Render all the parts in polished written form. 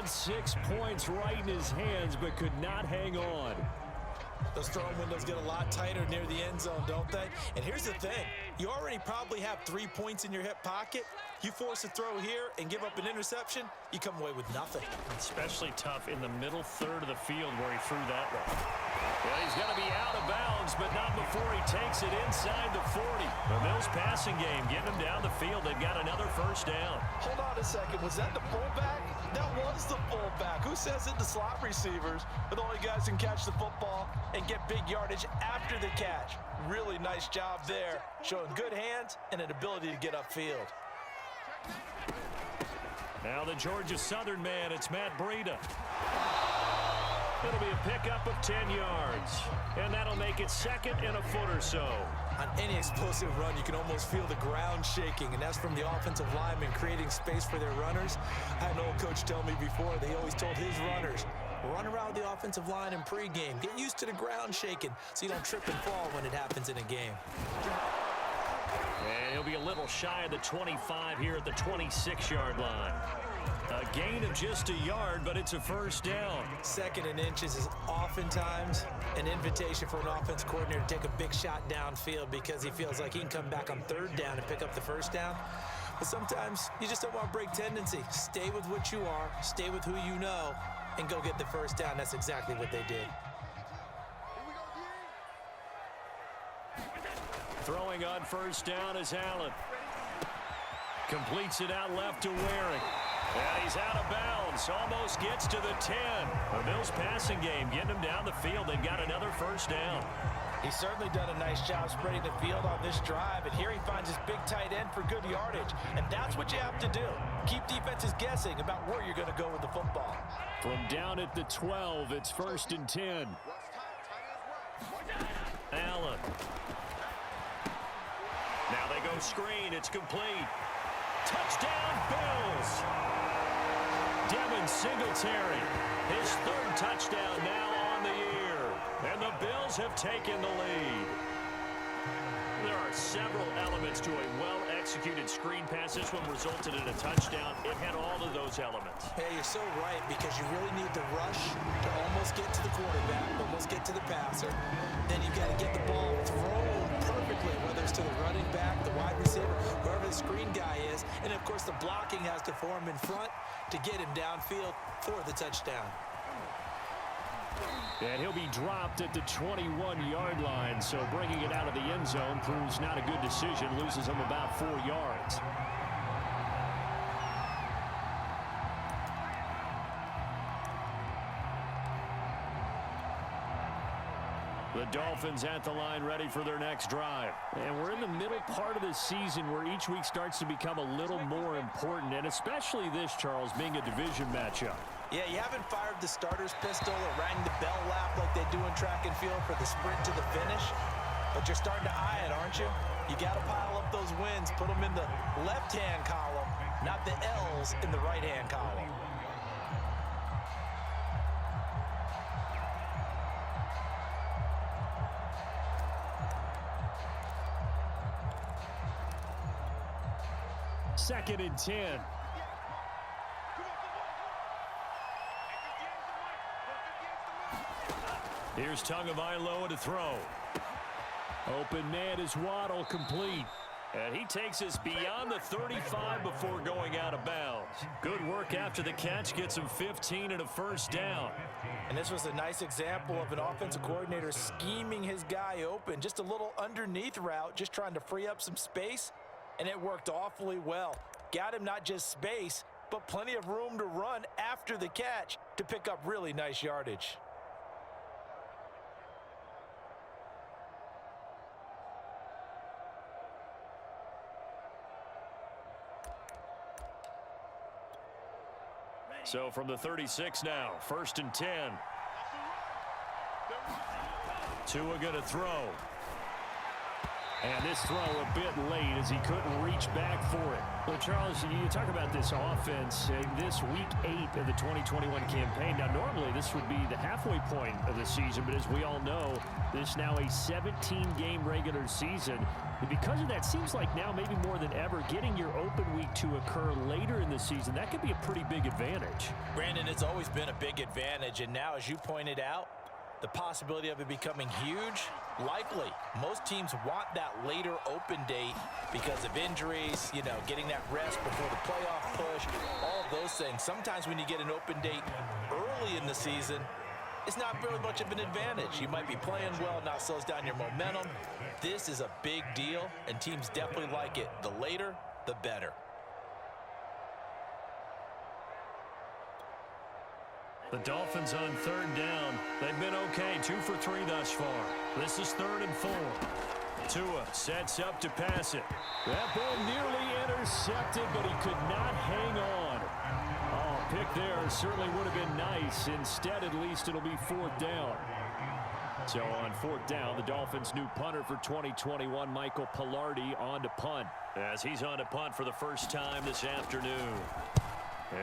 had 6 points right in his hands, but could not hang on. Those throwing windows get a lot tighter near the end zone, don't they? And here's the thing. You already probably have 3 points in your hip pocket. You force a throw here and give up an interception, you come away with nothing. Especially tough in the middle third of the field where he threw that one. Well, he's going to be out of bounds, but not before he takes it inside the 40. The Bills passing game getting him down the field. They've got another first down. Hold on a second. Was that the fullback? That was the fullback. Who says it to slot receivers? But the only guys can catch the football and get big yardage after the catch. Really nice job there, showing good hands and an ability to get upfield. Now the Georgia Southern man, it's Matt Breida. It'll be a pickup of 10 yards. And that'll make it second and a foot or so. On any explosive run, you can almost feel the ground shaking, and that's from the offensive linemen creating space for their runners. I had an old coach tell me before, they always told his runners, run around the offensive line in pregame. Get used to the ground shaking so you don't trip and fall when it happens in a game. And he'll be a little shy of the 25 here at the 26-yard line. A gain of just a yard, but it's a first down. 2nd and inches is oftentimes an invitation for an offense coordinator to take a big shot downfield because he feels like he can come back on 3rd down and pick up the first down. But sometimes you just don't want to break tendency. Stay with what you are, stay with who you know, and go get the first down. That's exactly what they did. Throwing on first down is Allen. Completes it out left to Waring. And he's out of bounds. Almost gets to the 10. The Bills passing game getting him down the field. They've got another first down. He's certainly done a nice job spreading the field on this drive, and here he finds his big tight end for good yardage. And that's what you have to do. Keep defenses guessing about where you're going to go with the football. From down at the 12, it's 1st and 10. Allen. Now they go screen. It's complete. Touchdown, Bills. Devin Singletary, his 3rd touchdown now on the year. And the Bills have taken the lead. There are several elements to a well-executed screen pass. This one resulted in a touchdown. It had all of those elements. Hey, you're so right, because you really need to rush to almost get to the quarterback, almost get to the passer. Then you got to get the ball thrown perfectly, whether it's to the running back, the wide receiver, whoever the screen guy is. And, of course, the blocking has to form in front to get him downfield for the touchdown. And he'll be dropped at the 21-yard line, so bringing it out of the end zone proves not a good decision. Loses him about 4 yards. The Dolphins at the line ready for their next drive. And we're in the middle part of the season where each week starts to become a little more important, and especially this, Charles, being a division matchup. Yeah, you haven't fired the starter's pistol or rang the bell lap like they do in track and field for the sprint to the finish, but you're starting to eye it, aren't you? You got to pile up those wins, put them in the left-hand column, not the L's in the right-hand column. Second and 10. Here's Tagovailoa to throw. Open man is Waddle, complete. And he takes us beyond the 35 before going out of bounds. Good work after the catch, gets him 15 and a first down. And this was a nice example of an offensive coordinator scheming his guy open. Just a little underneath route, just trying to free up some space, and it worked awfully well. Got him not just space, but plenty of room to run after the catch to pick up really nice yardage. So from the 36 now, 1st and 10. Tua going to throw. And this throw a bit late as he couldn't reach back for it. Well, Charles, you talk about this offense this week 8 of the 2021 campaign. Now, normally this would be the halfway point of the season, but as we all know, this is now a 17-game regular season. And because of that, seems like now maybe more than ever, getting your open week to occur later in the season, that could be a pretty big advantage. Brandon, it's always been a big advantage, and now, as you pointed out, the possibility of it becoming huge, likely. Most teams want that later open date because of injuries, you know, getting that rest before the playoff push, all of those things. Sometimes when you get an open date early in the season, it's not really much of an advantage. You might be playing well, not slows down your momentum. This is a big deal, and teams definitely like it. The later, the better. The Dolphins on 3rd down. They've been okay, 2 for 3 thus far. This is 3rd and 4. Tua sets up to pass it. That ball nearly intercepted, but he could not hang on. Oh, pick there certainly would have been nice. Instead, at least it'll be 4th down. So on 4th down, the Dolphins' new punter for 2021, Michael Pilardi, on to punt. As he's on to punt for the first time this afternoon.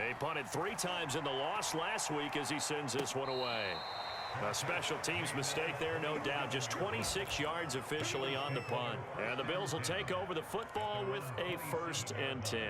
He punted 3 times in the loss last week as he sends this one away. A special teams mistake there, no doubt. Just 26 yards officially on the punt. And the Bills will take over the football with a 1st and 10.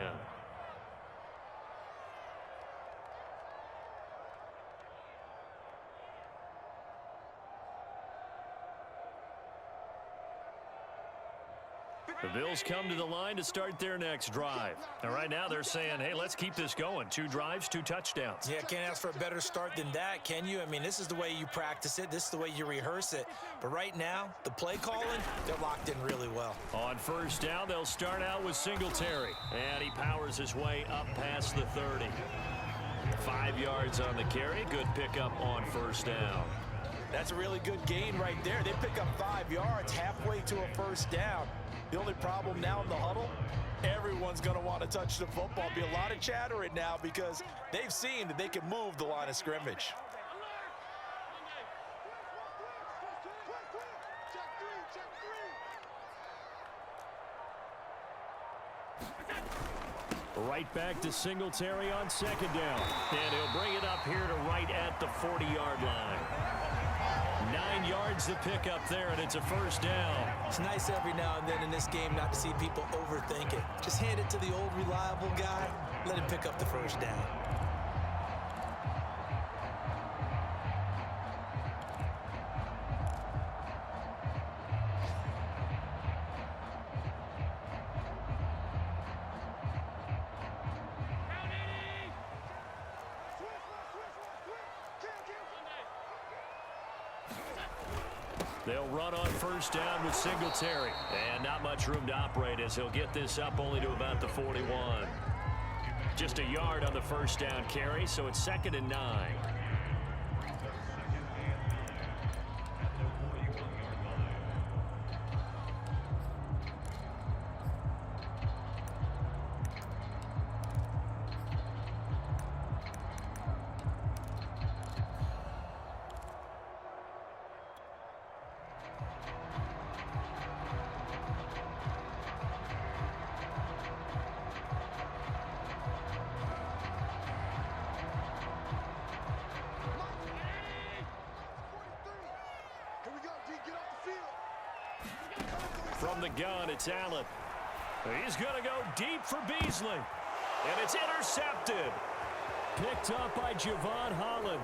The Bills come to the line to start their next drive. And right now they're saying, hey, let's keep this going. 2 drives, 2 touchdowns. Yeah, can't ask for a better start than that, can you? I mean, this is the way you practice it. This is the way you rehearse it. But right now, the play calling, they're locked in really well. On 1st down, they'll start out with Singletary. And he powers his way up past the 30. 5 yards on the carry. Good pickup on 1st down. That's a really good gain right there. They pick up 5 yards halfway to a 1st down. The only problem now in the huddle, everyone's going to want to touch the football. Be a lot of chatter right now because they've seen that they can move the line of scrimmage. Right back to Singletary on 2nd down. And he'll bring it up here to right at the 40-yard line. 9 yards to pick up there, and it's a 1st down. It's nice every now and then in this game not to see people overthink it. Just hand it to the old reliable guy. Let him pick up the 1st down. They'll run on 1st down with Singletary. And not much room to operate as he'll get this up only to about the 41. Just a yard on the 1st down carry, so it's 2nd and 9. From the gun, it's Allen. He's going to go deep for Beasley. And it's intercepted. Picked up by Javon Holland.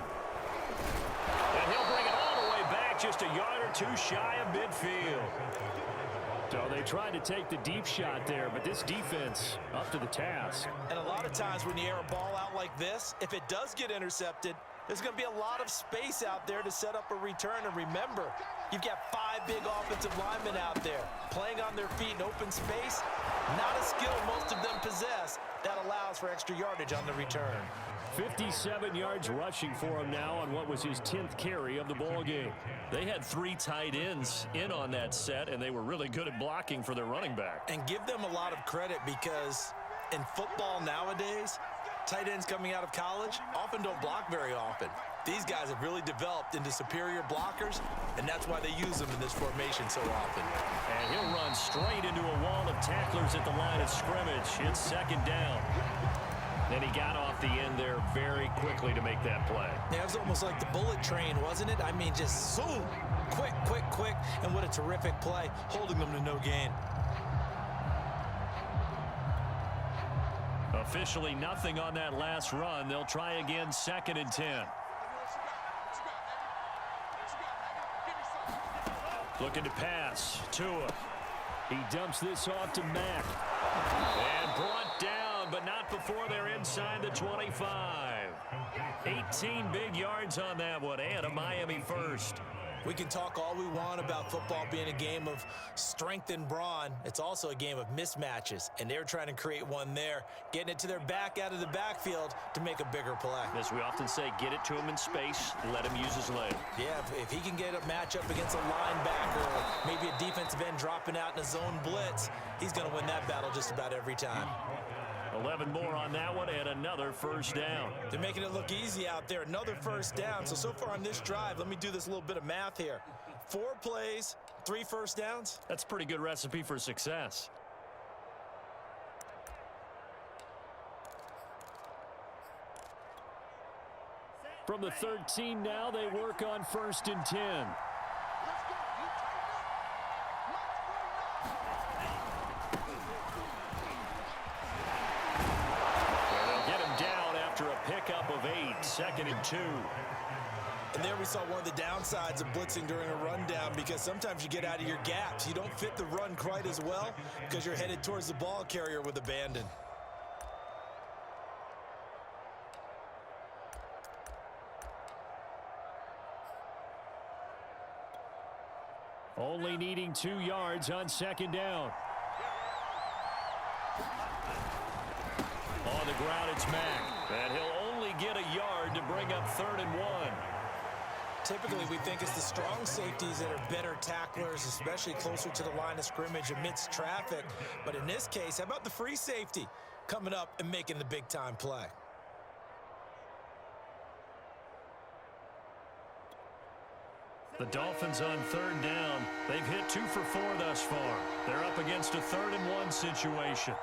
And he'll bring it all the way back, just a yard or 2 shy of midfield. So they tried to take the deep shot there, but this defense up to the task. And a lot of times when you air a ball out like this, if it does get intercepted, there's going to be a lot of space out there to set up a return. And remember, you've got 5 big offensive linemen out there playing on their feet in open space. Not a skill most of them possess that allows for extra yardage on the return. 57 yards rushing for him now on what was his 10th carry of the ball game. They had 3 tight ends in on that set, and they were really good at blocking for their running back. And give them a lot of credit because in football nowadays, tight ends coming out of college often don't block very often. These guys have really developed into superior blockers, and that's why they use them in this formation so often. And he'll run straight into a wall of tacklers at the line of scrimmage. It's second down. And he got off the end there very quickly to make that play. Yeah, it was almost like the bullet train, wasn't it? I mean, just zoom, quick, quick, quick, and what a terrific play, holding them to no gain. Officially nothing on that last run. They'll try again, 2nd and 10. Looking to pass. Tua. He dumps this off to Mack. And brought down, but not before they're inside the 25. 18 big yards on that one, and a Miami first. We can talk all we want about football being a game of strength and brawn. It's also a game of mismatches, and they're trying to create one there, getting it to their back out of the backfield to make a bigger play. As we often say, get it to him in space, let him use his leg. Yeah, if he can get a matchup against a linebacker or maybe a defensive end dropping out in a zone blitz, he's going to win that battle just about every time. 11 more on that one and another first down. They're making it look easy out there. Another first down. So far on this drive, let me do this little bit of math here. 4 plays, 3 first downs. That's a pretty good recipe for success. From the 13 now, they work on 1st and 10. Pickup of 8, 2nd and 2. And there we saw one of the downsides of blitzing during a rundown, because sometimes you get out of your gaps. You don't fit the run quite as well because you're headed towards the ball carrier with abandon. Only needing 2 yards on 2nd down. On the ground, it's Mack. And he'll only get a yard to bring up 3rd and 1. Typically, we think it's the strong safeties that are better tacklers, especially closer to the line of scrimmage amidst traffic. But in this case, how about the free safety coming up and making the big-time play? The Dolphins on 3rd down. They've hit 2 for 4 thus far. They're up against a 3rd and 1 situation.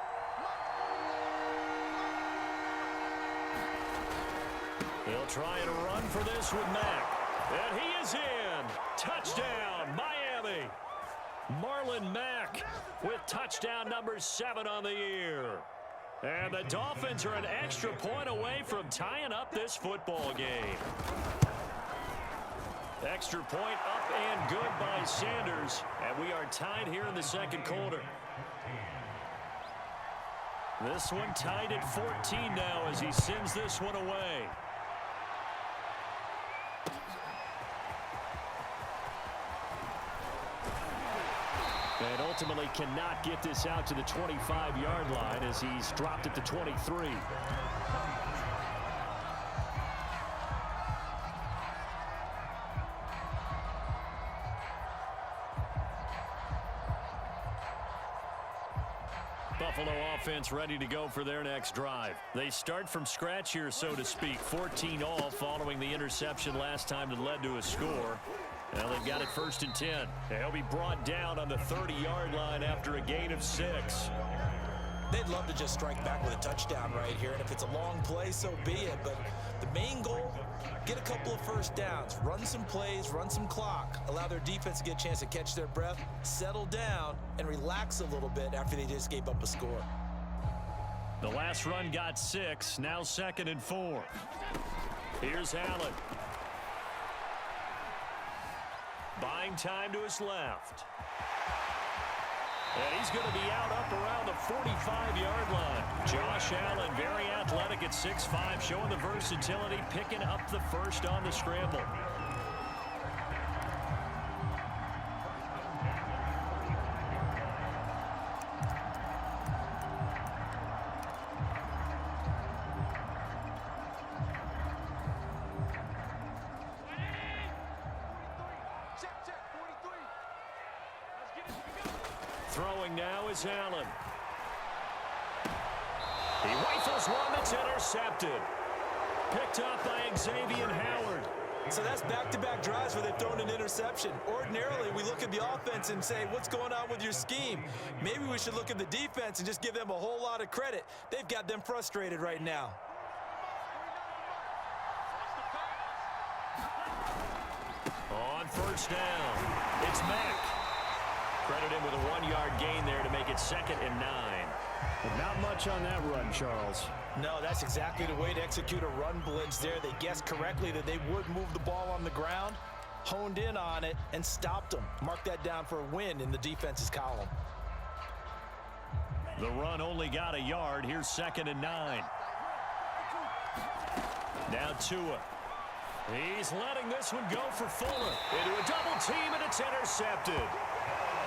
They'll try and run for this with Mack. And he is in. Touchdown, Miami. Marlon Mack with touchdown number 7 on the year. And the Dolphins are an extra point away from tying up this football game. Extra point up and good by Sanders. And we are tied here in the 2nd quarter. This one tied at 14 now as he sends this one away. And ultimately cannot get this out to the 25-yard line as he's dropped at the 23. Buffalo offense ready to go for their next drive. They start from scratch here, so to speak. 14 all following the interception last time that led to a score. Well, they've got it 1st and 10. They'll be brought down on the 30-yard line after a gain of 6. They'd love to just strike back with a touchdown right here, and if it's a long play, so be it. But the main goal, get a couple of first downs, run some plays, run some clock, allow their defense to get a chance to catch their breath, settle down, and relax a little bit after they just gave up a score. The last run got 6, now 2nd and 4. Here's Allen. Buying time to his left. And he's going to be out up around the 45-yard line. Josh Allen, very athletic at 6'5", showing the versatility, picking up the first on the scramble. Throwing now is Allen. He rifles one that's intercepted. picked up by Xavier Howard. So that's back-to-back drives where they've thrown an interception. Ordinarily, we look at the offense and say, what's going on with your scheme? Maybe we should look at the defense and just give them a whole lot of credit. They've got them frustrated right now. On first down, it's Mack. Credit him with a 1-yard gain there to make it 2nd and 9. But not much on that run, Charles. No, that's exactly the way to execute a run blitz there. They guessed correctly that they would move the ball on the ground, honed in on it, and stopped them. Mark that down for a win in the defense's column. The run only got a yard. Here's 2nd and 9. Now Tua. He's letting this one go for Fuller. Into a double team, and it's intercepted.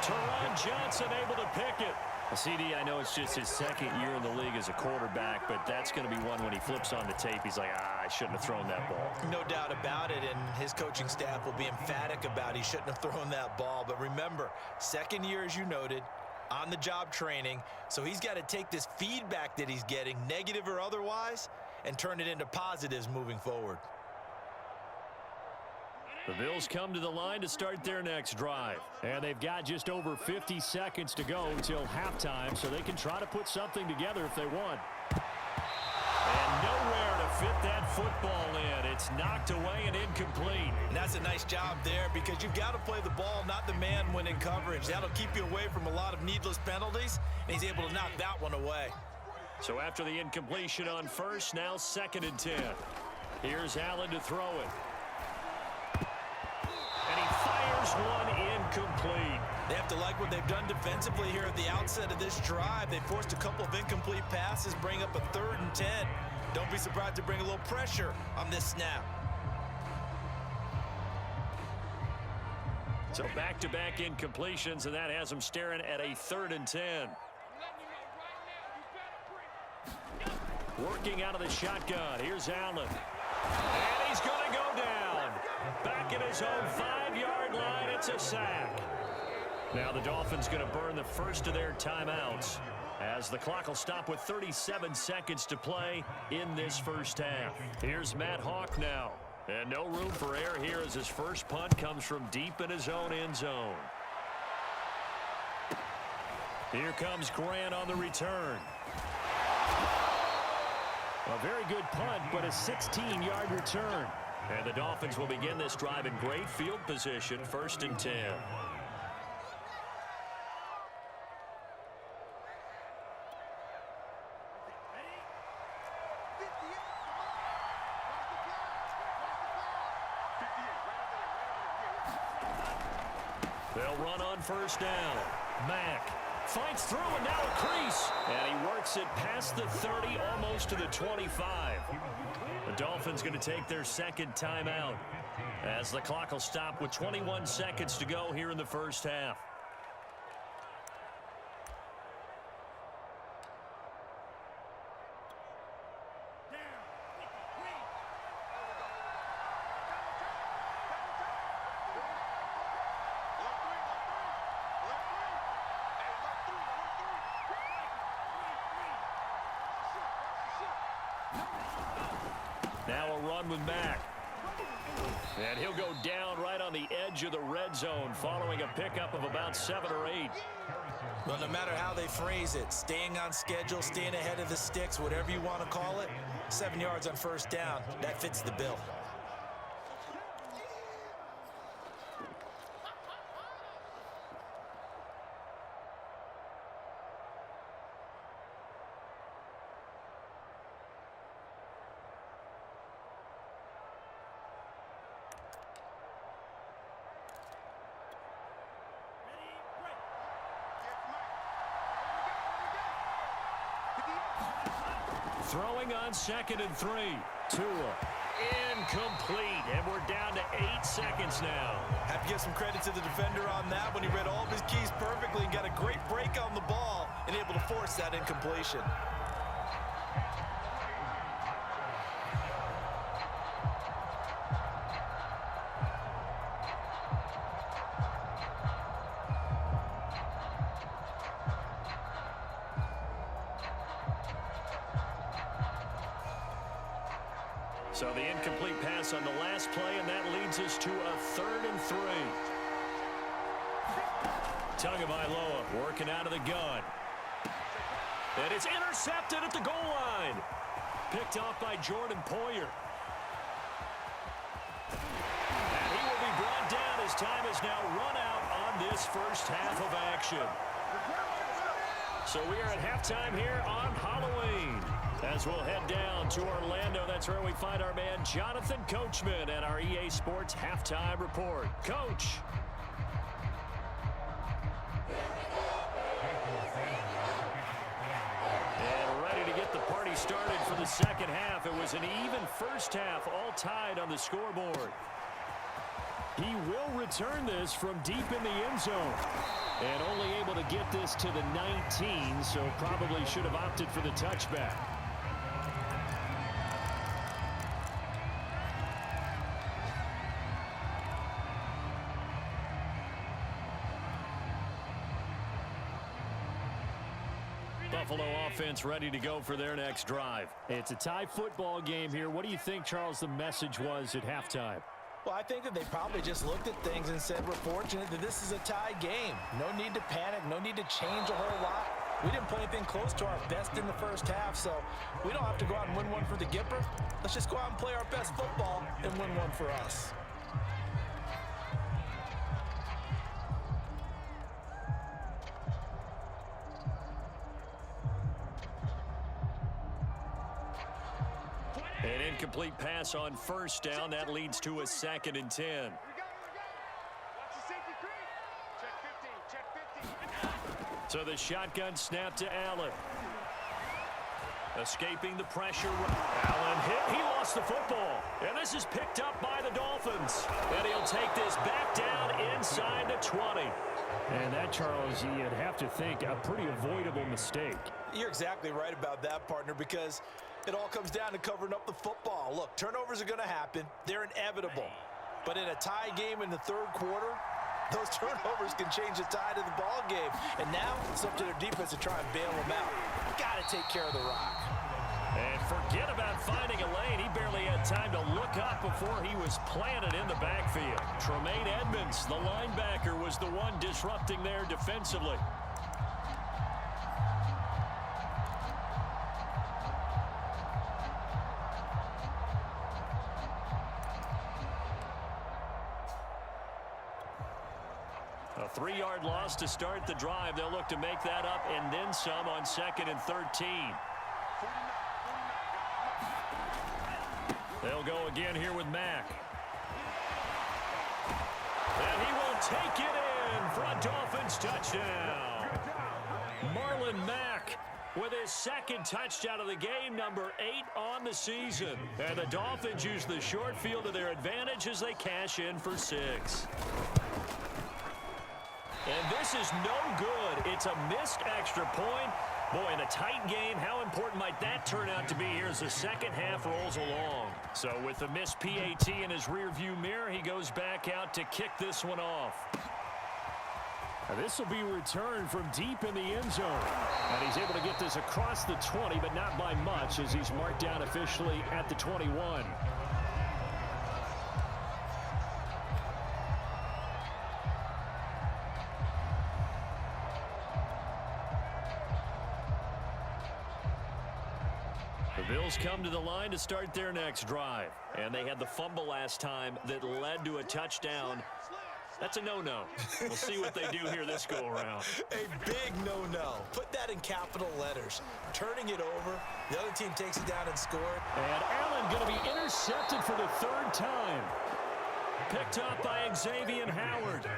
Teron Johnson able to pick it. CD, I know it's just his 2nd year in the league as a quarterback, but that's going to be one when he flips on the tape, he's like, I shouldn't have thrown that ball. No doubt about it, and his coaching staff will be emphatic about he shouldn't have thrown that ball. But remember, 2nd year, as you noted, on-the-job training, so he's got to take this feedback that he's getting, negative or otherwise, and turn it into positives moving forward. The Bills come to the line to start their next drive. And they've got just over 50 seconds to go until halftime, so they can try to put something together if they want. And nowhere to fit that football in. It's knocked away and incomplete. And that's a nice job there because you've got to play the ball, not the man when in coverage. That'll keep you away from a lot of needless penalties, and he's able to knock that one away. So after the incompletion on first, now 2nd and 10. Here's Allen to throw it. And he fires one incomplete. They have to like what they've done defensively here at the outset of this drive. They forced a couple of incomplete passes, bring up a 3rd and 10. Don't be surprised to bring a little pressure on this snap. So back-to-back incompletions, and that has them staring at a 3rd and 10. Working out of the shotgun. Here's Allen. And he's going to go down. Back at his own 5-yard line, it's a sack. Now the Dolphins going to burn the first of their timeouts as the clock will stop with 37 seconds to play in this first half. Here's Matt Hawk now. And no room for error here as his first punt comes from deep in his own end zone. Here comes Grant on the return. A very good punt, but a 16-yard return. And the Dolphins will begin this drive in great field position, 1st and 10. They'll run on first down. Mack fights through and now a crease. And he works it past the 30, almost to the 25. The Dolphins going to take their 2nd timeout as the clock will stop with 21 seconds to go here in the first half. Now a run with Mack. And he'll go down right on the edge of the red zone following a pickup of about 7 or 8. Well, no matter how they phrase it, staying on schedule, staying ahead of the sticks, whatever you want to call it, 7 yards on first down, that fits the bill. Throwing on 2nd and 3. Tua. Incomplete. And we're down to 8 seconds now. Have to give some credit to the defender on that when he read all of his keys perfectly and got a great break on the ball and able to force that incompletion. So the incomplete pass on the last play, and that leads us to a 3rd and 3. Tagovailoa working out of the gun. And it's intercepted at the goal line. Picked off by Jordan Poyer. And he will be brought down as time is now run out on this first half of action. So we are at halftime here on Halloween. As we'll head down to Orlando, that's where we find our man Jonathan Coachman and our EA Sports Halftime Report. Coach. And ready to get the party started for the second half. It was an even first half, all tied on the scoreboard. He will return this from deep in the end zone. And only able to get this to the 19, so probably should have opted for the touchback. Buffalo offense ready to go for their next drive. It's a tie football game here. What do you think, Charles, the message was at halftime? Well, I think that they probably just looked at things and said, we're fortunate that this is a tie game. No need to panic, no need to change a whole lot. We didn't play anything close to our best in the first half, so we don't have to go out and win one for the Gipper. Let's just go out and play our best football and win one for us. An incomplete pass on first down. That leads to a 2nd and 10. So the shotgun snap to Allen. Escaping the pressure. Allen hit. He lost the football. And this is picked up by the Dolphins. And he'll take this back down inside the 20. And that, Charles, you'd have to think a pretty avoidable mistake. You're exactly right about that, partner, because it all comes down to covering up the football. Look, turnovers are going to happen. They're inevitable. But in a tie game in the third quarter, those turnovers can change the tide of the ball game. And now it's up to their defense to try and bail them out. Got to take care of the rock. And forget about finding a lane. He barely had time to look up before he was planted in the backfield. Tremaine Edmonds, the linebacker, was the one disrupting there defensively. A 3-yard loss to start the drive. They'll look to make that up and then some on 2nd and 13. They'll go again here with Mack. And he will take it in for a Dolphins touchdown. Marlon Mack with his 2nd touchdown of the game, number 8 on the season. And the Dolphins use the short field to their advantage as they cash in for 6. And this is no good. It's a missed extra point. Boy, in a tight game, how important might that turn out to be here as the second half rolls along? So with the missed PAT in his rearview mirror, he goes back out to kick this one off. This will be returned from deep in the end zone. And he's able to get this across the 20, but not by much, as he's marked down officially at the 21. The Bills come to the line to start their next drive. And they had the fumble last time that led to a touchdown. That's a no-no. We'll see what they do here this go-around. A big no-no. Put that in capital letters. Turning it over. The other team takes it down and scores. And Allen going to be intercepted for the 3rd time. Picked up by Xavier Howard.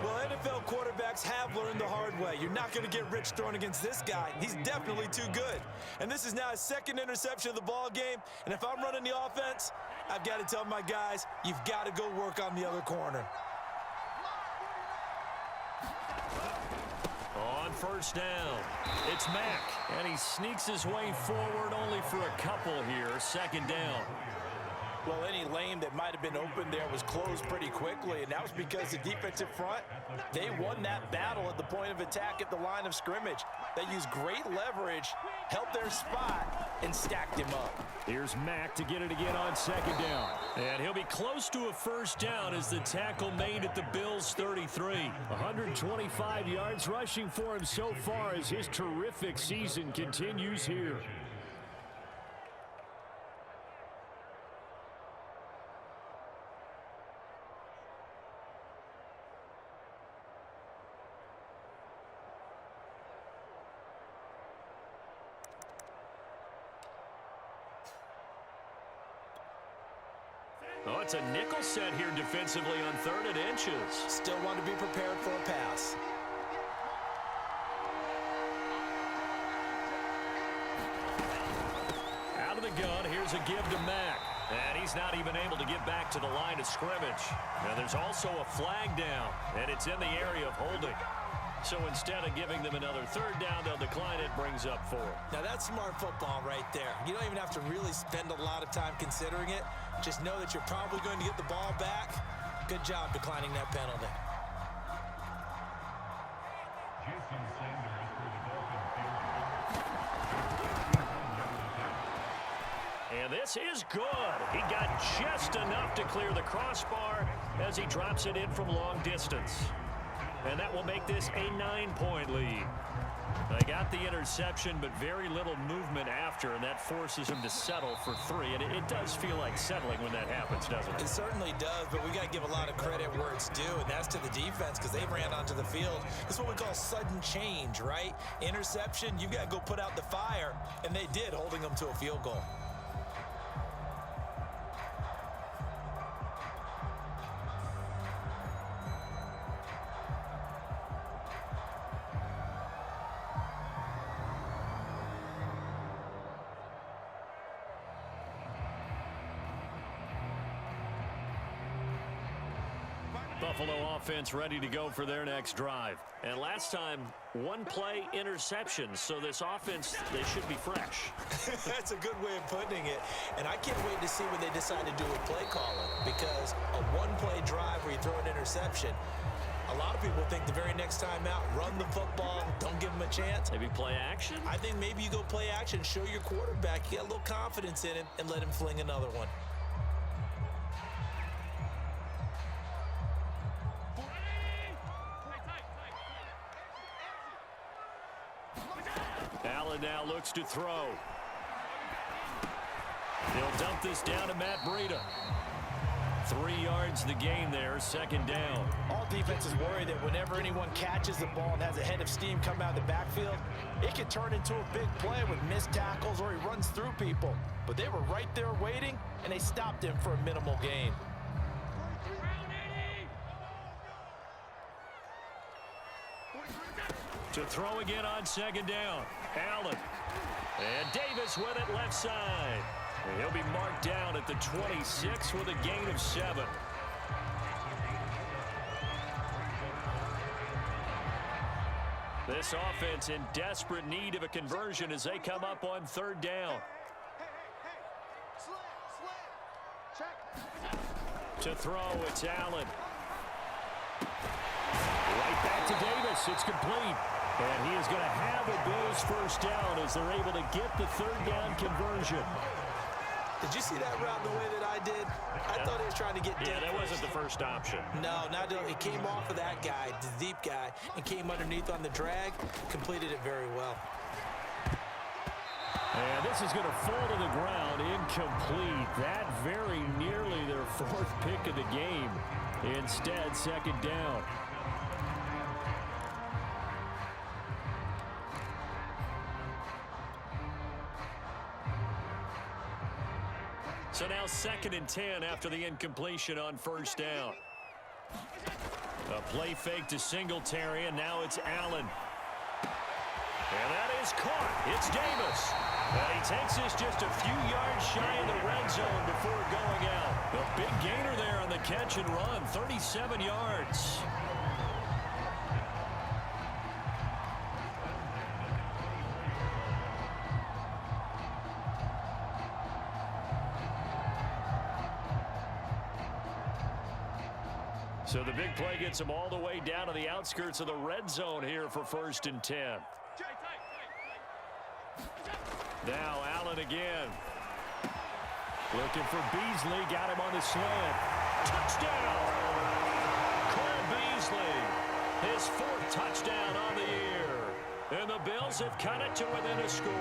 Well, NFL quarterbacks have learned the hard way. You're not going to get rich throwing against this guy. He's definitely too good. And this is now his 2nd interception of the ball game. And if I'm running the offense, I've got to tell my guys, you've got to go work on the other corner. On first down, it's Mack. And he sneaks his way forward only for a couple here. 2nd down. Well, any lane that might have been open there was closed pretty quickly, and that was because the defensive front, they won that battle at the point of attack at the line of scrimmage. They used great leverage, held their spot, and stacked him up. Here's Mack to get it again on second down. And he'll be close to a first down as the tackle made at the Bills' 33. 125 yards rushing for him so far as his terrific season continues here. Oh, it's a nickel set here defensively on 3rd and inches. Still want to be prepared for a pass. Out of the gun, here's a give to Mack. And he's not even able to get back to the line of scrimmage. Now there's also a flag down, and it's in the area of holding. So instead of giving them another 3rd down, they'll decline it, brings up 4. Now that's smart football right there. You don't even have to really spend a lot of time considering it. Just know that you're probably going to get the ball back. Good job declining that penalty. And this is good. He got just enough to clear the crossbar as he drops it in from long distance. And that will make this a 9-point lead. They got the interception, but very little movement after, and that forces him to settle for 3. And it does feel like settling when that happens, doesn't it? It certainly does, but we got to give a lot of credit where it's due, and that's to the defense because they ran onto the field. This is what we call sudden change, right? Interception, you've got to go put out the fire, and they did, holding them to a field goal. Buffalo offense ready to go for their next drive. And last time, 1-play interception. So this offense, they should be fresh. That's a good way of putting it. And I can't wait to see what they decide to do with play calling, because a 1-play drive where you throw an interception, a lot of people think the very next time out, run the football, don't give them a chance. Maybe play action? I think maybe you go play action, show your quarterback you got a little confidence in him, and let him fling another one. Allen now looks to throw. They'll dump this down to Matt Breida. 3 yards the gain there, 2nd down. All defenses worry that whenever anyone catches the ball and has a head of steam come out of the backfield, it can turn into a big play with missed tackles or he runs through people. But they were right there waiting, and they stopped him for a minimal gain. To throw again on 2nd down. Allen. And Davis with it left side. And he'll be marked down at the 26 with a gain of 7. This offense in desperate need of a conversion as they come up on 3rd down. To throw, it's Allen. Right back to Davis. It's complete. And he is going to have a Bills first down as they're able to get the 3rd down conversion. Did you see that route the way that I did? I thought he was trying to get deep. Yeah, that wasn't the first option. No, not it came off of that guy, the deep guy, and came underneath on the drag. Completed it very well. And this is going to fall to the ground, incomplete. That very nearly their 4th pick of the game. Instead, 2nd down. So now 2nd and 10 after the incompletion on 1st down. A play fake to Singletary, and now it's Allen. And that is caught. It's Davis. And he takes this just a few yards shy of the red zone before going out. A big gainer there on the catch and run, 37 yards. So the big play gets him all the way down to the outskirts of the red zone here for 1st and 10. Now Allen again. Looking for Beasley. Got him on the slant. Touchdown! Cole Beasley. His 4th touchdown on the year. And the Bills have cut it to within a score.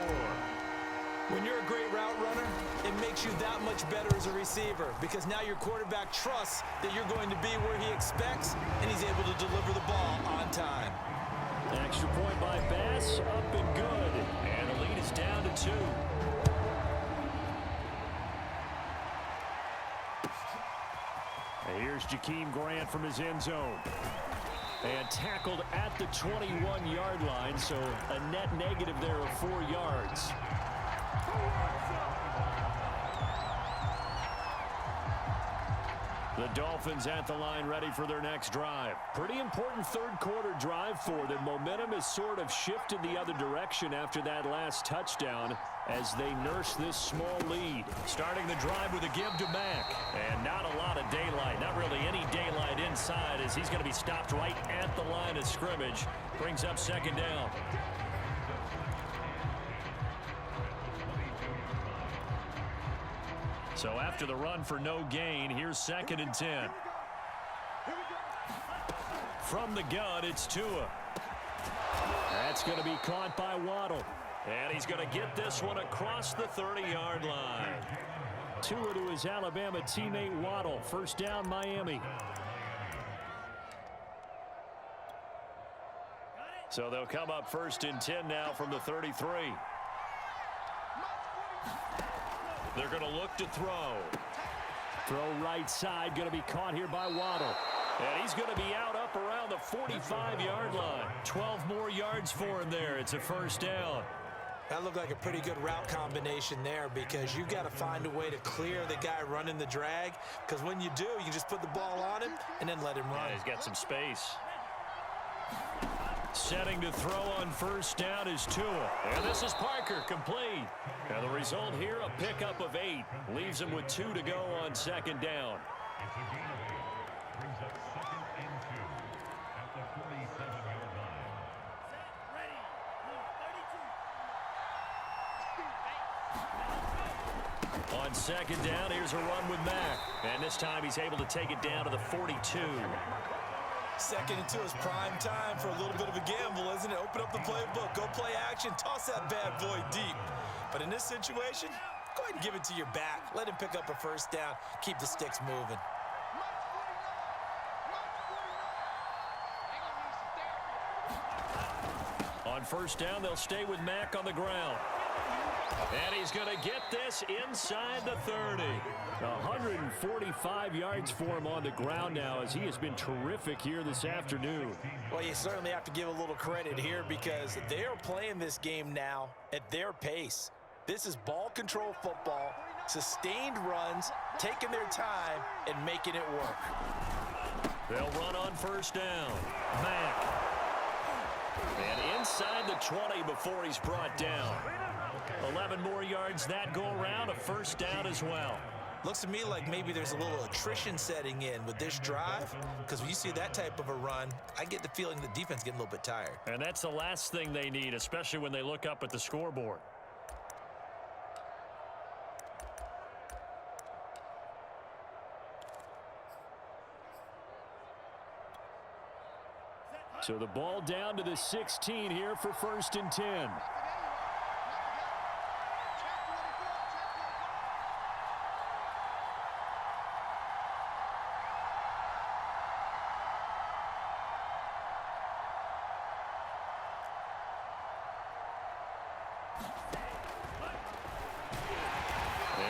When you're a great route runner, it makes you that much better as a receiver because now your quarterback trusts that you're going to be where he expects, and he's able to deliver the ball on time. Extra point by Bass, up and good. And the lead is down to 2. Here's Jakeem Grant from his end zone. And tackled at the 21-yard line, so a net negative there of 4 yards. The Dolphins at the line ready for their next drive. Pretty important third-quarter drive for them. Momentum has sort of shifted the other direction after that last touchdown as they nurse this small lead. Starting the drive with a give to Mack. And not a lot of daylight. Not really any daylight inside as he's going to be stopped right at the line of scrimmage. Brings up 2nd down. So after the run for no gain, here's 2nd and 10. From the gun, it's Tua. That's going to be caught by Waddle. And he's going to get this one across the 30-yard line. Tua to his Alabama teammate Waddle. 1st down, Miami. So they'll come up 1st and 10 now from the 33. They're going to look to throw. Throw right side, going to be caught here by Waddle. And he's going to be out up around the 45-yard line. 12 more yards for him there. It's a 1st down. That looked like a pretty good route combination there because you've got to find a way to clear the guy running the drag, because when you do, you can just put the ball on him and then let him run. Yeah, he's got some space. Setting to throw on 1st down is Tua. And this is Parker, complete. And the result here, a pickup of 8. Leaves him with 2 to go on 2nd down. On 2nd down, here's a run with Mack. And this time he's able to take it down to the 42. 2nd and 2 is prime time for a little bit of a gamble, isn't it? Open up the playbook, go play action, toss that bad boy deep. But in this situation, go ahead and give it to your back. Let him pick up a 1st down, keep the sticks moving. On 1st down, they'll stay with Mack on the ground. And he's going to get this inside the 30. 145 yards for him on the ground now as he has been terrific here this afternoon. Well, you certainly have to give a little credit here because they are playing this game now at their pace. This is ball control football, sustained runs, taking their time, and making it work. They'll run on 1st down. Mack. And inside the 20 before he's brought down. 11 more yards that go around, a 1st down as well. Looks to me like maybe there's a little attrition setting in with this drive, because when you see that type of a run, I get the feeling the defense getting a little bit tired. And that's the last thing they need, especially when they look up at the scoreboard. So the ball down to the 16 here for 1st and 10.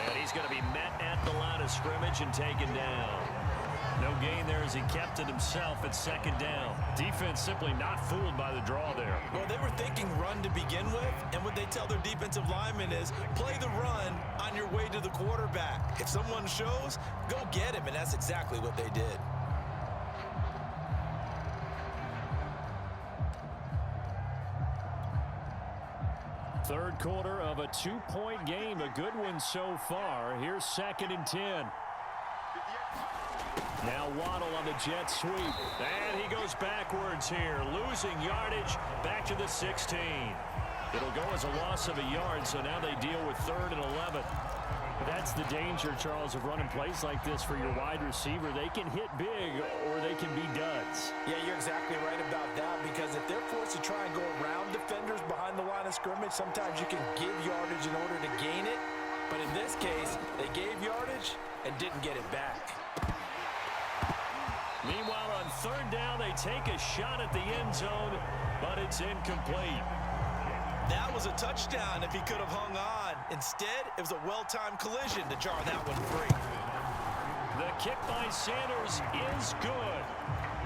And he's going to be met at the line of scrimmage and taken down. No gain there as he kept it himself at 2nd down. Defense simply not fooled by the draw there. Well, they were thinking run to begin with, and what they tell their defensive linemen is play the run on your way to the quarterback. If someone shows, go get him, and that's exactly what they did. Third quarter of a 2-point game, a good one so far. Here's 2nd and 10. Now Waddle on the jet sweep. And he goes backwards here, losing yardage back to the 16. It'll go as a loss of a yard, so now they deal with 3rd and 11. That's the danger, Charles, of running plays like this for your wide receiver. They can hit big or they can be duds. Yeah, you're exactly right about that, because if they're forced to try and go around defenders behind the line of scrimmage, sometimes you can give yardage in order to gain it. But in this case, they gave yardage and didn't get it back. Meanwhile, on 3rd down, they take a shot at the end zone, but it's incomplete. That was a touchdown if he could have hung on. Instead, it was a well-timed collision to jar that one free. The kick by Sanders is good,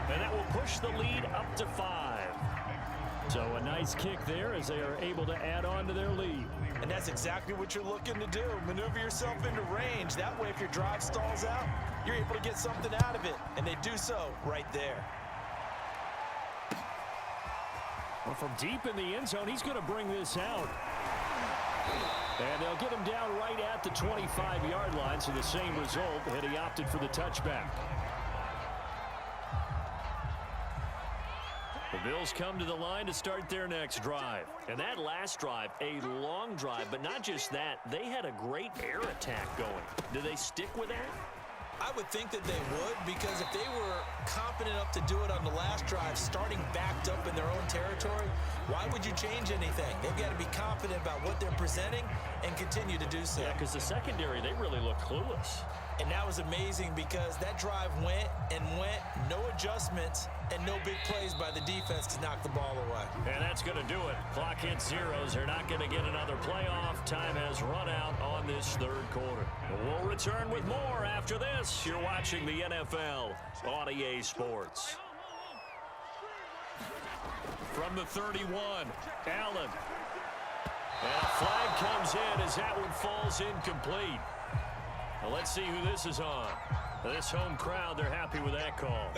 and that will push the lead up to 5. So a nice kick there as they are able to add on to their lead. And that's exactly what you're looking to do. Maneuver yourself into range. That way, if your drive stalls out, you're able to get something out of it. And they do so right there. Well, from deep in the end zone, he's going to bring this out. And they'll get him down right at the 25-yard line, so the same result, and he opted for the touchback. The Bills come to the line to start their next drive. And that last drive, a long drive, but not just that, they had a great air attack going. Do they stick with that? I would think that they would, because if they were confident enough to do it on the last drive, starting backed up in their own territory, why would you change anything? They've got to be confident about what they're presenting and continue to do so. Yeah, because the secondary, they really look clueless. And that was amazing because that drive went and went, no adjustments, and no big plays by the defense to knock the ball away. And that's going to do it. Clock hits zeros. They're not going to get another playoff. Time has run out on this 3rd quarter. We'll return with more after this. You're watching the NFL on EA Sports. From the 31, Allen. And a flag comes in as that one falls incomplete. Well, let's see who this is on. This home crowd, they're happy with that call.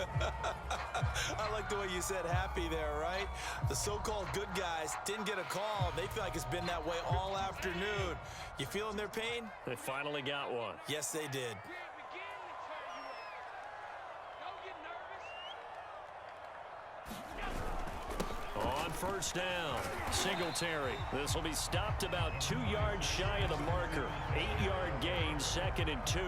I like the way you said happy there, right? The so-called good guys didn't get a call. They feel like it's been that way all afternoon. You feeling their pain? They finally got one. Yes, they did. On 1st down, Singletary. This will be stopped about 2 yards shy of the marker. 8-yard gain, 2nd and 2.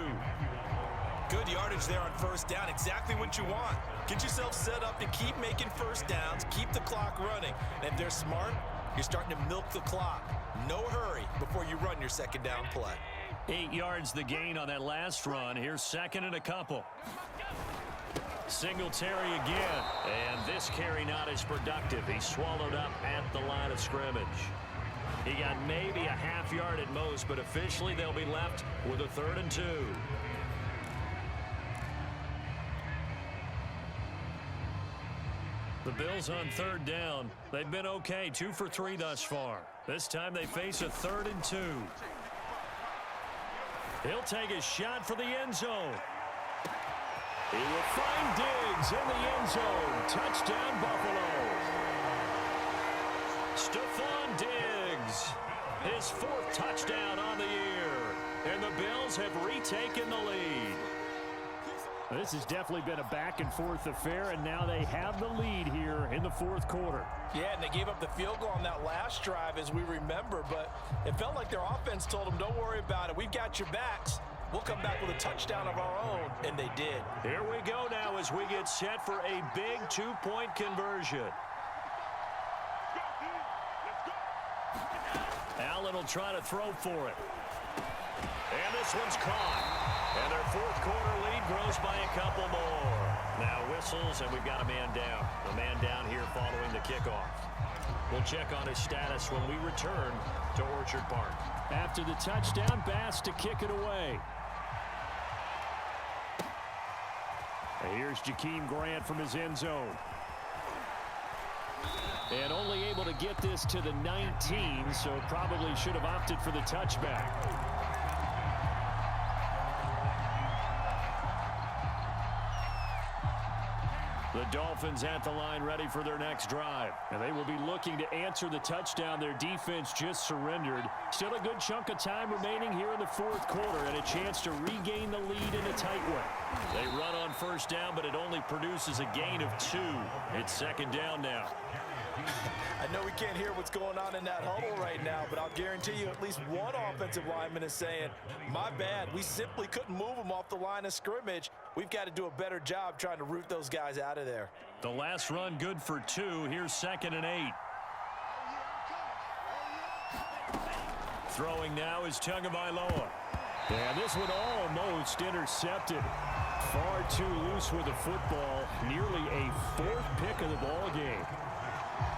Good yardage there on 1st down. Exactly what you want. Get yourself set up to keep making 1st downs, keep the clock running. And if they're smart, you're starting to milk the clock. No hurry before you run your 2nd down play. 8 yards the gain on that last run. Here's 2nd and a couple. Singletary again. And this carry not as productive. He's swallowed up at the line of scrimmage. He got maybe a half yard at most, but officially they'll be left with a 3rd and 2. The Bills on 3rd down. They've been okay, 2 for 3 thus far. This time they face a 3rd and 2. He'll take a shot for the end zone. He will find Diggs in the end zone. Touchdown, Buffalo. Stephon Diggs, his 4th touchdown on the year. And the Bills have retaken the lead. This has definitely been a back-and-forth affair, and now they have the lead here in the 4th quarter. Yeah, and they gave up the field goal on that last drive, as we remember, but it felt like their offense told them, don't worry about it. We've got your backs. We'll come back with a touchdown of our own, and they did. Here we go now as we get set for a big 2-point conversion. Allen will try to throw for it. And this one's caught. And their 4th quarter lead grows by a couple more. Now whistles, and we've got a man down. A man down here following the kickoff. We'll check on his status when we return to Orchard Park. After the touchdown, Bass to kick it away. And here's Jakeem Grant from his end zone. And only able to get this to the 19, so probably should have opted for the touchback. The Dolphins at the line ready for their next drive. And they will be looking to answer the touchdown their defense just surrendered. Still a good chunk of time remaining here in the 4th quarter and a chance to regain the lead in a tight one. They run on first down, but it only produces a gain of 2. It's second down now. I know we can't hear what's going on in that huddle right now, but I'll guarantee you at least one offensive lineman is saying, my bad, we simply couldn't move them off the line of scrimmage. We've got to do a better job trying to root those guys out of there. The last run good for 2. Here's 2nd and 8. Throwing now is Tagovailoa. And this one almost intercepted. Far too loose with the football. Nearly a 4th pick of the ball game.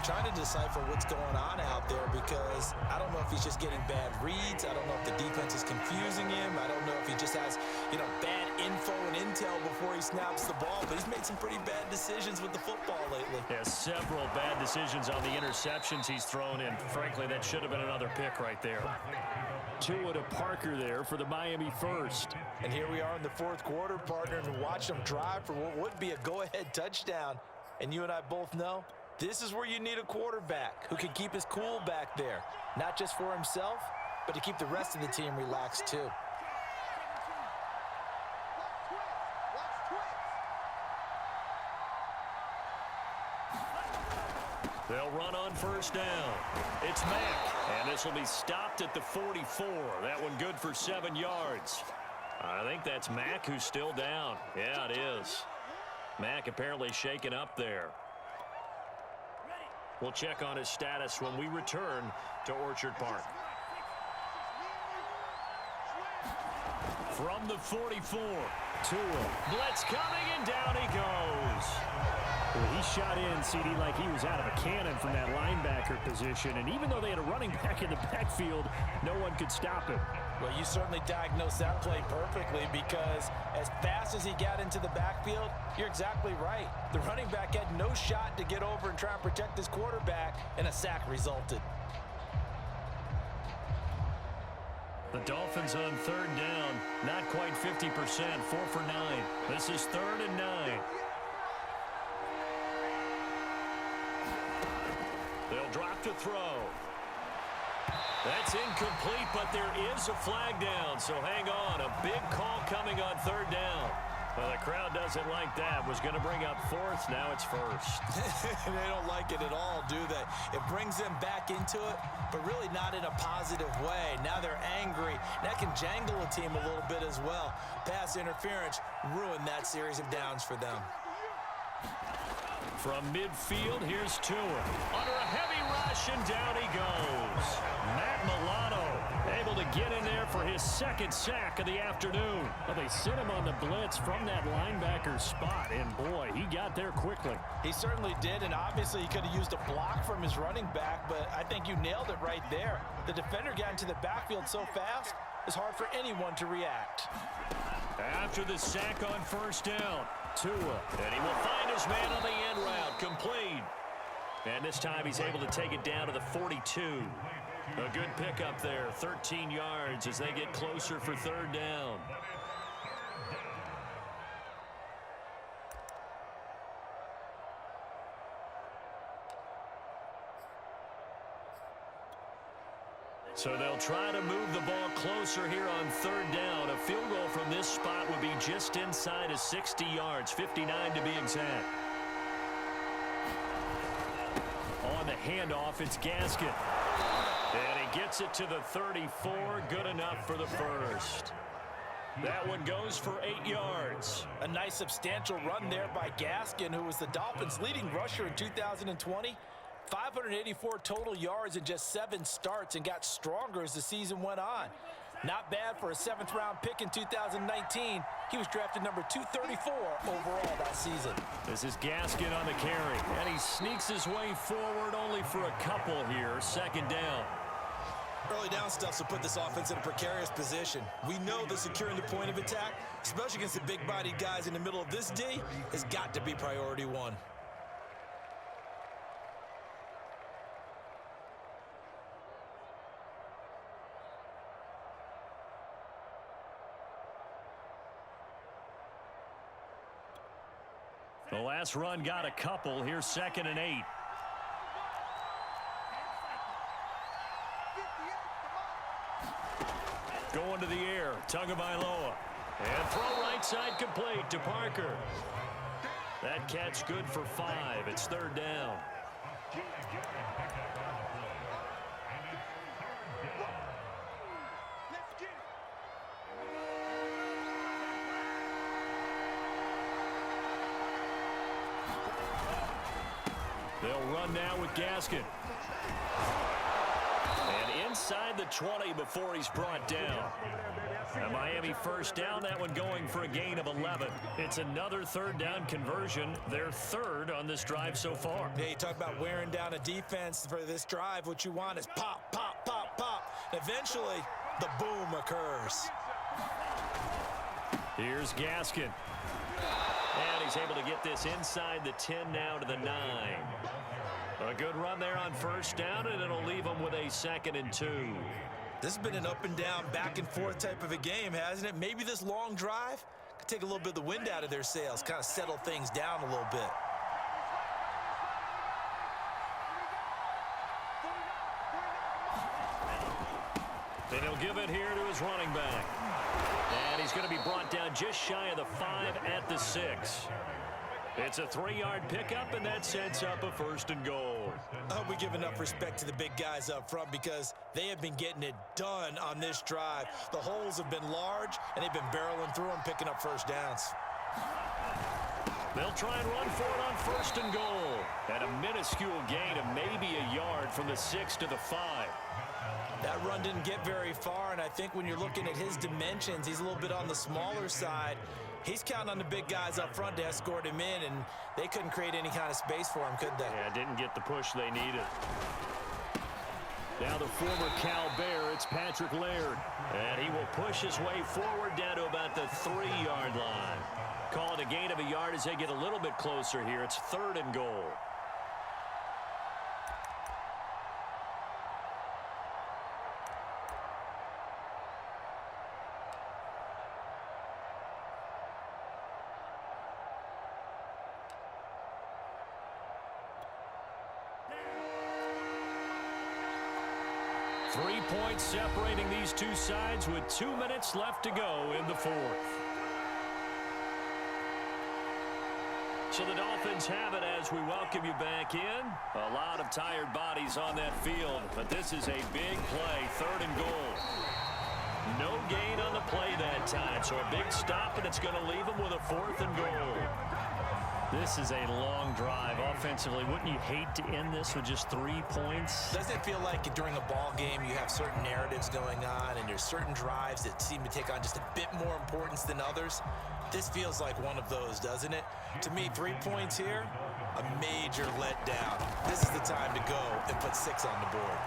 Trying to decipher what's going on out there because I don't know if he's just getting bad reads. I don't know if the defense is confusing him. I don't know if he just has, bad info and intel before he snaps the ball. But he's made some pretty bad decisions with the football lately. Yeah, several bad decisions on the interceptions he's thrown in. Frankly, that should have been another pick right there. Tua to Parker there for the Miami first. And here we are in the 4th quarter, partner, and watch them drive for what would be a go-ahead touchdown. And you and I both know this is where you need a quarterback who can keep his cool back there, not just for himself, but to keep the rest of the team relaxed too. They'll run on first down. It's Mack, and this will be stopped at the 44. That one good for 7 yards. I think that's Mack who's still down. Yeah, it is. Mack apparently shaken up there. We'll check on his status when we return to Orchard Park. From the 44, Tua. blitz coming, and down he goes. Well, he shot in, CD, like he was out of a cannon from that linebacker position. And even though they had a running back in the backfield, no one could stop him. Well, you certainly diagnosed that play perfectly because as fast as he got into the backfield, you're exactly right. The running back had no shot to get over and try and protect his quarterback, and a sack resulted. The Dolphins on 3rd down, not quite 50%, 4 for 9. This is 3rd and 9. They'll drop to throw. That's incomplete, but there is a flag down, so hang on. A big call coming on 3rd down. Well, the crowd doesn't like that. Was going to bring up 4th, now it's 1st. They don't like it at all, do they? It brings them back into it, but really not in a positive way. Now they're angry. That can jangle a team a little bit as well. Pass interference ruined that series of downs for them. From midfield, here's Tua. Under a heavy rush, and down he goes. Matt Milano able to get in there for his 2nd sack of the afternoon. Well, they sent him on the blitz from that linebacker spot, and boy, he got there quickly. He certainly did, and obviously he could have used a block from his running back, but I think you nailed it right there. The defender got into the backfield so fast, it's hard for anyone to react. After the sack on first down, Tua, and he will find his man on the end route, complete. And this time he's able to take it down to the 42. A good pickup there, 13 yards as they get closer for 3rd down. So they'll try to move the ball closer here on 3rd down. A field goal from this spot would be just inside of 60 yards, 59 to be exact. On the handoff, it's Gaskin. And he gets it to the 34, good enough for the first. That one goes for 8 yards. A nice substantial run there by Gaskin, who was the Dolphins' leading rusher in 2020. 584 total yards in just 7 starts and got stronger as the season went on. Not bad for a 7th-round pick in 2019. He was drafted number 234 overall that season. This is Gaskin on the carry, and he sneaks his way forward only for a couple here. 2nd down. Early down stuff will put this offense in a precarious position. We know that securing the point of attack, especially against the big-bodied guys in the middle of this D, has got to be priority 1. The last run got a couple. Here's 2nd and 8. Going to the air, Tagovailoa. And throw right side complete to Parker. That catch good for 5. It's third down. They'll run now with Gaskin. And inside the 20 before he's brought down. And Miami first down, that one going for a gain of 11. It's another third down conversion, their third on this drive so far. Yeah, you talk about wearing down a defense for this drive. What you want is pop, pop, pop, pop. Eventually, the boom occurs. Here's Gaskin. And he's able to get this inside the 10 now to the 9. A good run there on first down, and it'll leave them with a 2nd and 2. This has been an up and down, back and forth type of a game, hasn't it? Maybe this long drive could take a little bit of the wind out of their sails, kind of settle things down a little bit. And he'll give it here to his running back. And he's going to be brought down just shy of the 5 at the 6. It's a 3-yard pickup, and that sets up a 1st and goal. I hope we give enough respect to the big guys up front because they have been getting it done on this drive. The holes have been large, and they've been barreling through them, picking up first downs. They'll try and run for it on 1st and goal. At a minuscule gain of maybe a yard from the 6 to the 5. That run didn't get very far, and I think when you're looking at his dimensions, he's a little bit on the smaller side. He's counting on the big guys up front to escort him in, and they couldn't create any kind of space for him, could they? Yeah, didn't get the push they needed. Now the former Cal Bear, it's Patrick Laird. And he will push his way forward down to about the 3-yard line. Call it a gain of a yard as they get a little bit closer here. It's 3rd and goal. Three points separating these two sides with 2 minutes left to go in the 4th. So the Dolphins have it as we welcome you back in. A lot of tired bodies on that field, but this is a big play, 3rd and goal. No gain on the play that time, so a big stop, and it's going to leave them with a 4th and goal. This is a long drive offensively. Wouldn't you hate to end this with just 3 points? Doesn't it feel like during a ball game you have certain narratives going on and there's certain drives that seem to take on just a bit more importance than others? This feels like one of those, doesn't it? To me, 3 points here, a major letdown. This is the time to go and put 6 on the board.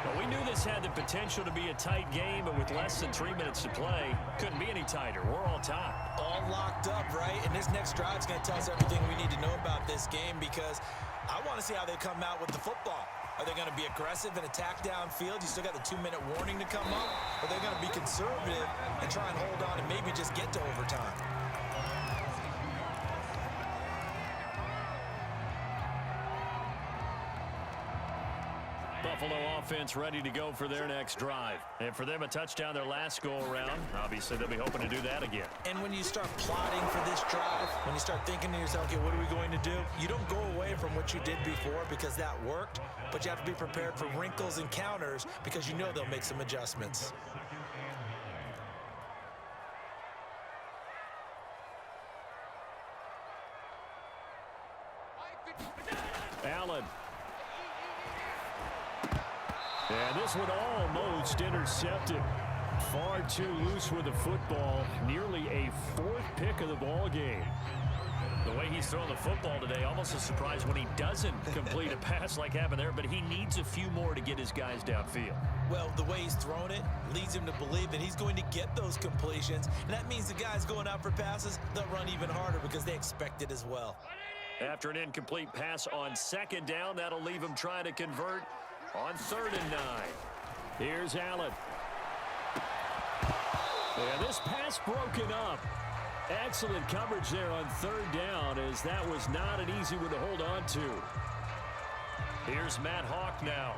Well, we knew this had the potential to be a tight game, but with less than 3 minutes to play, couldn't be any tighter. We're all tied. All locked up, right? And this next drive is going to tell us everything we need to know about this game because I want to see how they come out with the football. Are they going to be aggressive and attack downfield? You still got the 2-minute warning to come up? Or are they going to be conservative and try and hold on and maybe just get to overtime? Buffalo offense ready to go for their next drive. And for them, a touchdown their last go-around. Obviously, they'll be hoping to do that again. And when you start plotting for this drive, when you start thinking to yourself, okay, what are we going to do? You don't go away from what you did before because that worked, but you have to be prepared for wrinkles and counters because you know they'll make some adjustments. Allen. And this one almost intercepted. Far too loose with the football. Nearly a 4th pick of the ball game. The way he's throwing the football today, almost a surprise when he doesn't complete a pass like happened there, but he needs a few more to get his guys downfield. Well, the way he's thrown it leads him to believe that he's going to get those completions, and that means the guys going out for passes, they'll run even harder because they expect it as well. After an incomplete pass on 2nd down, that'll leave him trying to convert on 3rd and 9. Here's Allen. And this pass broken up. Excellent coverage there on 3rd down as that was not an easy one to hold on to. Here's Matt Hawk now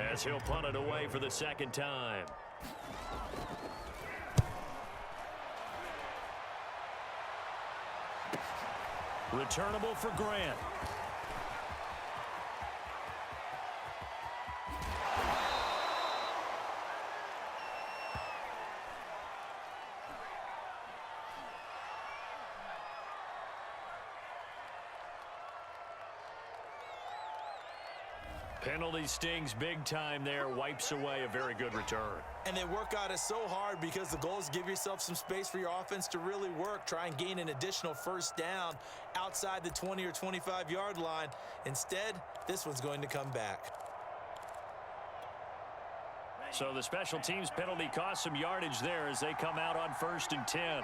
as he'll punt it away for the 2nd time. Returnable for Grant. Penalty stings big time there. Wipes away a very good return. And they work out it so hard because the goal is give yourself some space for your offense to really work. Try and gain an additional first down outside the 20 or 25-yard line. Instead, this one's going to come back. So the special teams penalty cost some yardage there as they come out on 1st and 10.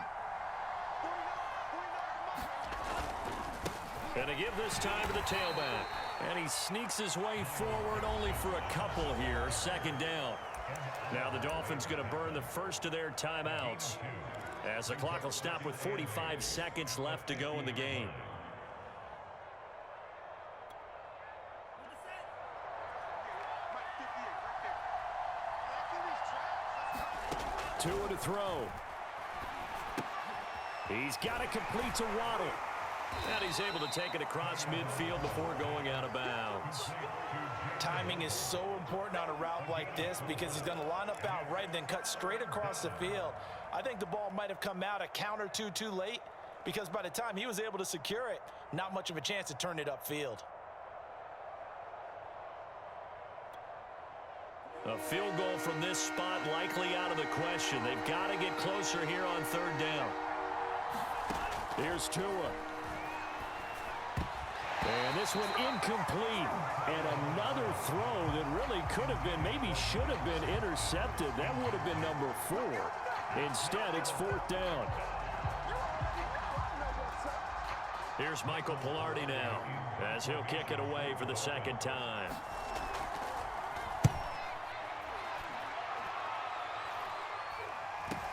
And to give this time to the tailback. And he sneaks his way forward only for a couple here. 2nd down. Now the Dolphins going to burn the first of their timeouts as the clock will stop with 45 seconds left to go in the game. Tua to throw. He's got it complete to Waddle. And he's able to take it across midfield before going out of bounds. Timing is so important on a route like this because he's going to line up out right and then cut straight across the field. I think the ball might have come out a count or two too late because by the time he was able to secure it, not much of a chance to turn it upfield. A field goal from this spot likely out of the question. They've got to get closer here on 3rd down. Here's Tua. And this one incomplete. And another throw that really could have been, maybe should have been intercepted. That would have been number 4. Instead, it's 4th down. Here's Michael Pilardi now as he'll kick it away for the 2nd time.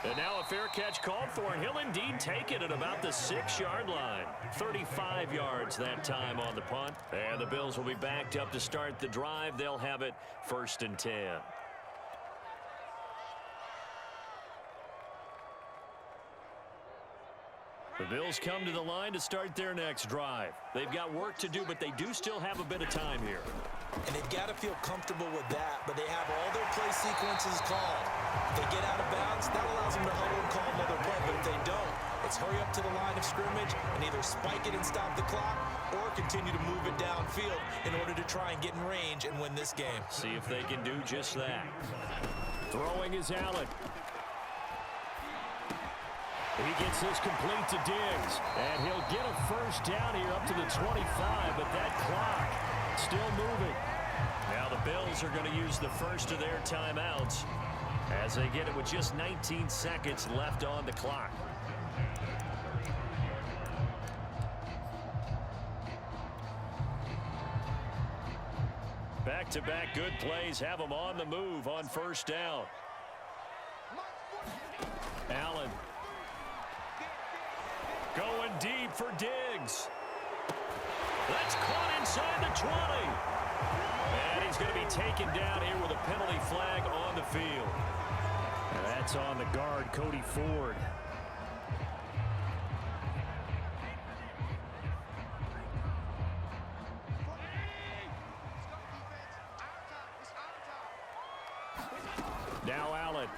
And now a fair catch called for, and he'll indeed take it at about the 6-yard line. 35 yards that time on the punt. And the Bills will be backed up to start the drive. They'll have it 1st and 10. The Bills come to the line to start their next drive. They've got work to do, but they do still have a bit of time here. And they've got to feel comfortable with that, but they have all their play sequences called. If they get out of bounds, that allows them to huddle and call another play, but if they don't, it's hurry up to the line of scrimmage and either spike it and stop the clock or continue to move it downfield in order to try and get in range and win this game. See if they can do just that. Throwing is Allen. He gets this complete to Diggs, and he'll get a first down here up to the 25, but that clock still moving. Now the Bills are going to use the first of their timeouts as they get it with just 19 seconds left on the clock. Back-to-back good plays have them on the move on 1st down. Allen. Going deep for Diggs. That's caught inside the 20. And he's going to be taken down here with a penalty flag on the field. And that's on the guard, Cody Ford. Now Allen.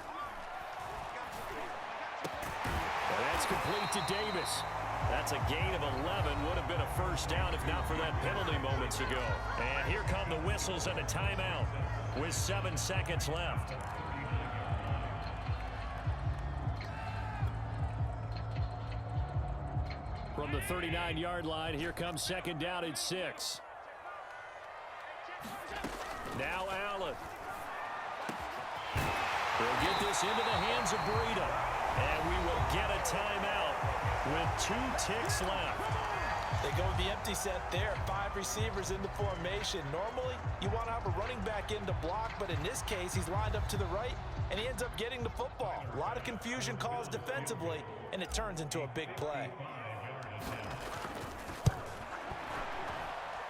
And that's complete to Davis. That's a gain of 11. Would have been a first down if not for that penalty moments ago. And here come the whistles and a timeout with 7 seconds left. From the 39-yard line, here comes 2nd down at 6. Now Allen. They'll get this into the hands of Breida. And we will get a timeout with 2 ticks left. They go with the empty set there. 5 receivers in the formation. Normally, you want to have a running back in to block, but in this case, he's lined up to the right, and he ends up getting the football. A lot of confusion caused defensively, and it turns into a big play.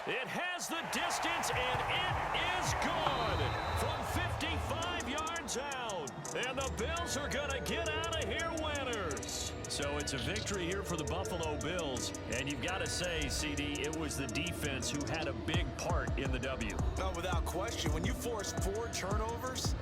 It has the distance, and it is good from 55 yards out. And the Bills are going to get out of here winners. So it's a victory here for the Buffalo Bills. And you've got to say, CD, it was the defense who had a big part in the W. No, without question. When you force 4 turnovers,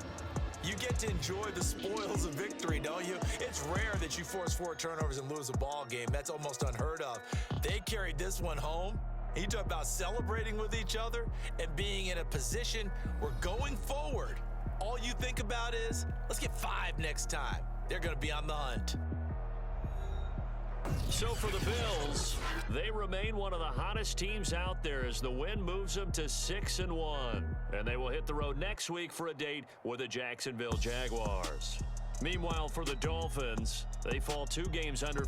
you get to enjoy the spoils of victory, don't you? It's rare that you force 4 turnovers and lose a ball game. That's almost unheard of. They carried this one home. You talk about celebrating with each other and being in a position where going forward, all you think about is, let's get 5 next time. They're going to be on the hunt. So for the Bills, they remain one of the hottest teams out there as the win moves them to 6-1. And they will hit the road next week for a date with the Jacksonville Jaguars. Meanwhile, for the Dolphins, they fall 2 games under